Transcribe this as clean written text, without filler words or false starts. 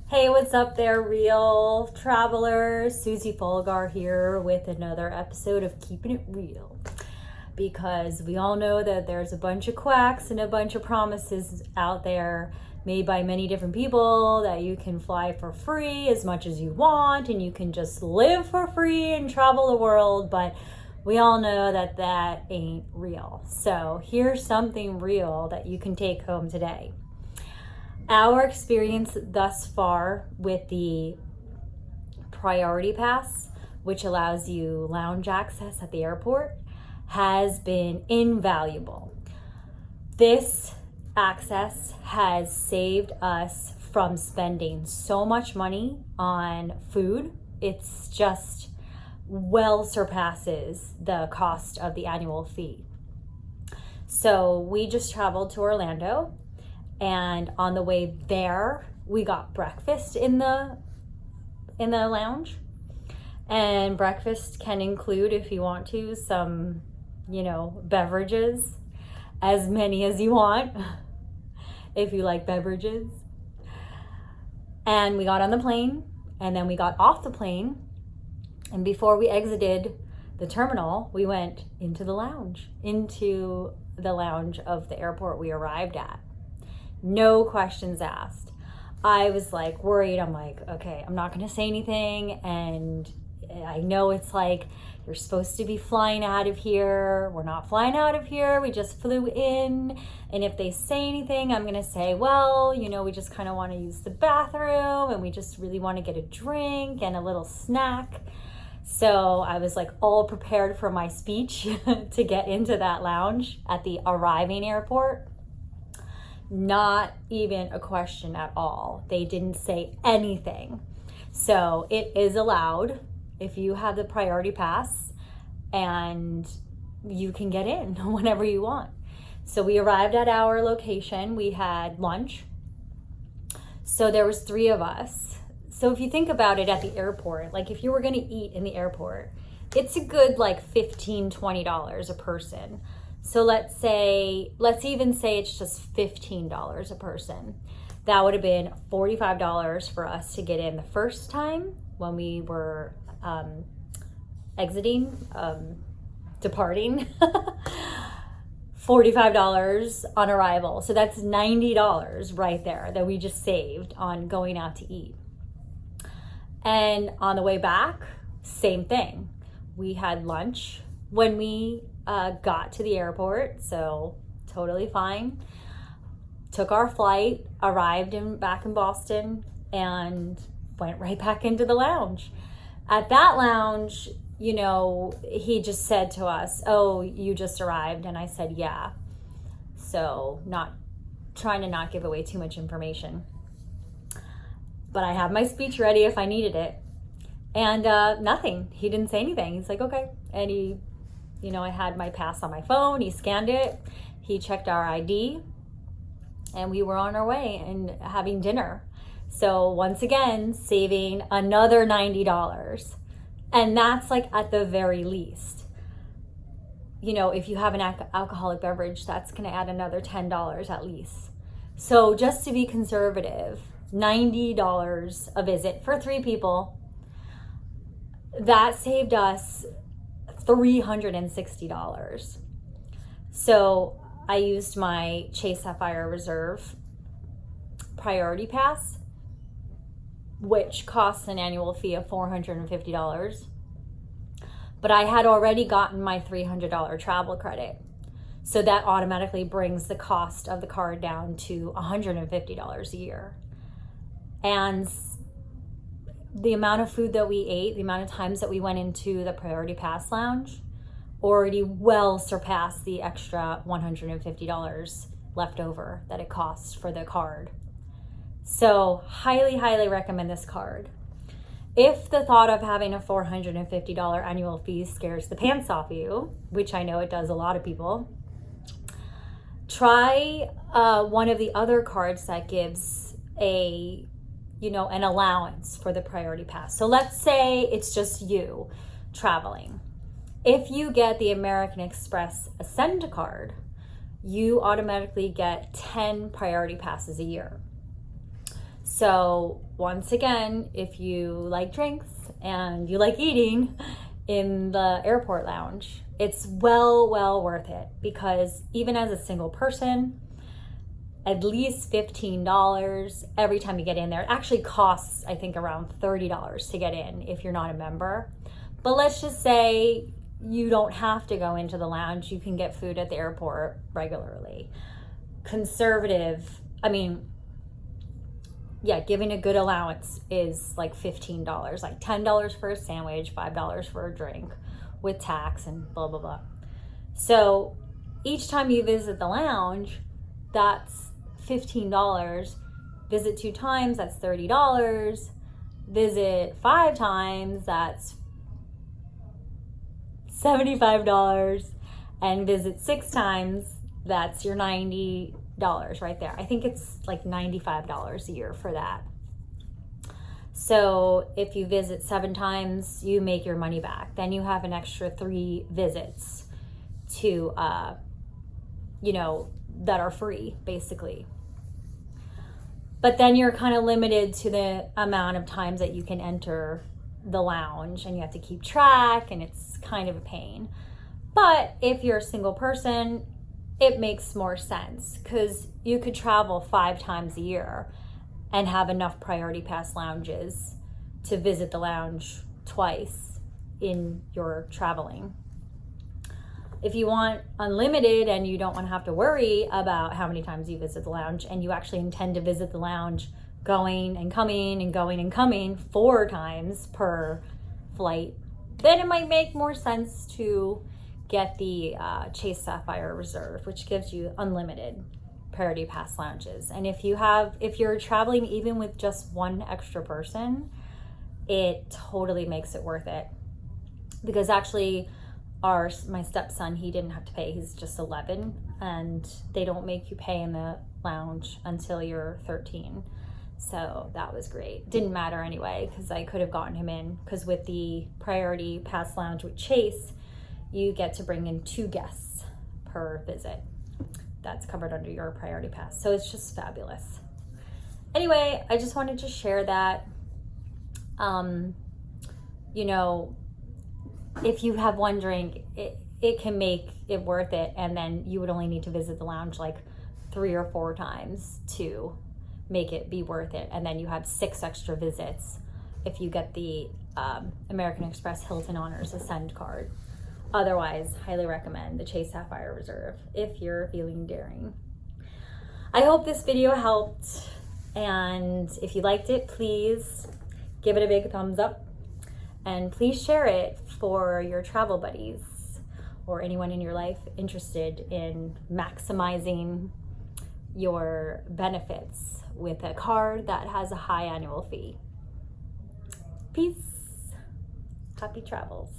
Hey, what's up there, real travelers? Susie Folgar here with another episode of Keeping It Real. Because we all know that there's a bunch of quacks and a bunch of promises out there made by many different people that you can fly for free as much as you want and you can just live for free and travel the world, but we all know that that ain't real. So here's something real that you can take home today. Our experience thus far with the Priority Pass, which allows you lounge access at the airport, has been invaluable. This access has saved us from spending so much money on food. It's just well surpasses the cost of the annual fee. So we just traveled to Orlando. And on the way there, we got breakfast in the lounge. And breakfast can include, if you want to, some, beverages, as many as you want, if you like beverages. And we got on the plane, and then we got off the plane. And before we exited the terminal, we went into the lounge of the airport we arrived at. No questions asked. I was worried. I'm like, okay, I'm not going to say anything. And I know it's you're supposed to be flying out of here. We're not flying out of here. We just flew in. And if they say anything, I'm going to say, well, we just kind of want to use the bathroom and we just really want to get a drink and a little snack. So I was all prepared for my speech to get into that lounge at the arriving airport. Not even a question at all. They didn't say anything. So it is allowed if you have the Priority Pass, and you can get in whenever you want. So we arrived at our location. We had lunch. So there was 3 of us. So if you think about it at the airport, if you were going to eat in the airport, it's a good $15, $20 a person. So let's even say it's just $15 a person. That would have been $45 for us to get in the first time when we were departing. $45 on arrival. So that's $90 right there that we just saved on going out to eat. And on the way back, same thing. We had lunch when we got to the airport, so totally fine. Took our flight, arrived back in Boston, and went right back into the lounge. At that lounge, he just said to us, "Oh, you just arrived," and I said, "Yeah." So not trying to not give away too much information, but I have my speech ready if I needed it. And nothing. He didn't say anything. He's like, okay, and he. I had my pass on my phone. He scanned it. He checked our ID. And we were on our way and having dinner. So once again, saving another $90. And that's at the very least. If you have an alcoholic beverage, that's going to add another $10 at least. So just to be conservative, $90 a visit for 3 people. That saved us $360. So I used my Chase Sapphire Reserve Priority Pass, which costs an annual fee of $450. But I had already gotten my $300 travel credit. So that automatically brings the cost of the card down to $150 a year. And the amount of food that we ate, the amount of times that we went into the Priority Pass lounge already well surpassed the extra $150 left over that it costs for the card. So highly, highly recommend this card. If the thought of having a $450 annual fee scares the pants off you, which I know it does a lot of people, try one of the other cards that gives an allowance for the Priority Pass. So let's say it's just you traveling. If you get the American Express Ascend card, you automatically get 10 Priority Passes a year. So once again, if you like drinks and you like eating in the airport lounge, it's well worth it, because even as a single person, at least $15 every time you get in there. It actually costs, I think, around $30 to get in if you're not a member. But let's just say you don't have to go into the lounge. You can get food at the airport regularly. Giving a good allowance is like $15, like $10 for a sandwich, $5 for a drink with tax and blah, blah, blah. So each time you visit the lounge, that's $15. Visit 2 times, that's $30. Visit 5 times, that's $75. And visit 6 times, that's your $90 right there. I think it's like $95 a year for that. So if you visit 7 times, you make your money back. Then you have an extra 3 visits to, that are free, basically. But then you're kind of limited to the amount of times that you can enter the lounge, and you have to keep track, and it's kind of a pain. But if you're a single person, it makes more sense, because you could travel 5 times a year and have enough priority pass lounges to visit the lounge twice in your traveling. If you want unlimited and you don't want to have to worry about how many times you visit the lounge, and you actually intend to visit the lounge going and coming and going and coming 4 times per flight, then it might make more sense to get the Chase Sapphire Reserve, which gives you unlimited priority pass lounges. And if you're traveling even with just 1 extra person, it totally makes it worth it. Because actually my stepson, he didn't have to pay. He's just 11, and they don't make you pay in the lounge until you're 13. So that was great. Didn't matter anyway, because I could have gotten him in, because with the priority pass lounge with Chase, you get to bring in 2 guests per visit. That's covered under your priority pass. So it's just fabulous. Anyway, I just wanted to share that. If you have 1 drink, it can make it worth it. And then you would only need to visit the lounge like 3 or 4 times to make it be worth it. And then you have 6 extra visits if you get the American Express Hilton Honors Ascend card. Otherwise, highly recommend the Chase Sapphire Reserve if you're feeling daring. I hope this video helped, and if you liked it, please give it a big thumbs up, and please share it for your travel buddies or anyone in your life interested in maximizing your benefits with a card that has a high annual fee. Peace. Happy travels.